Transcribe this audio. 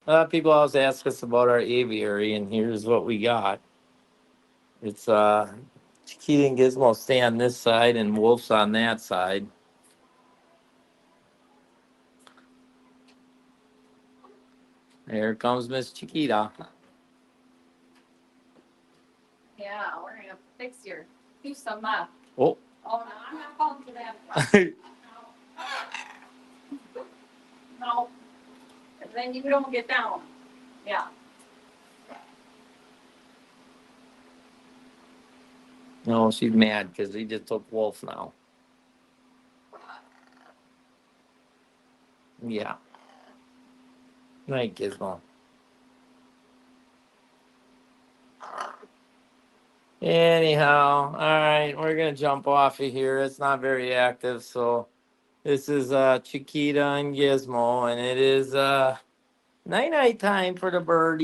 A lot of people always ask us about our aviary, and here's what we got. It's Chiquita and Gizmo stay on this side, and Wolf's on that side. Here comes Miss Chiquita. Yeah, we're gonna fix your, do some, Oh. oh, no, I'm not falling for that. No, then you don't get down. Yeah. No, she's mad because he just took Wolf now. Yeah. Night, Gizmo. Anyhow, all right, we're gonna jump off of here. It's not very active, so this is Chiquita and Gizmo, and it is night night time for the birdie.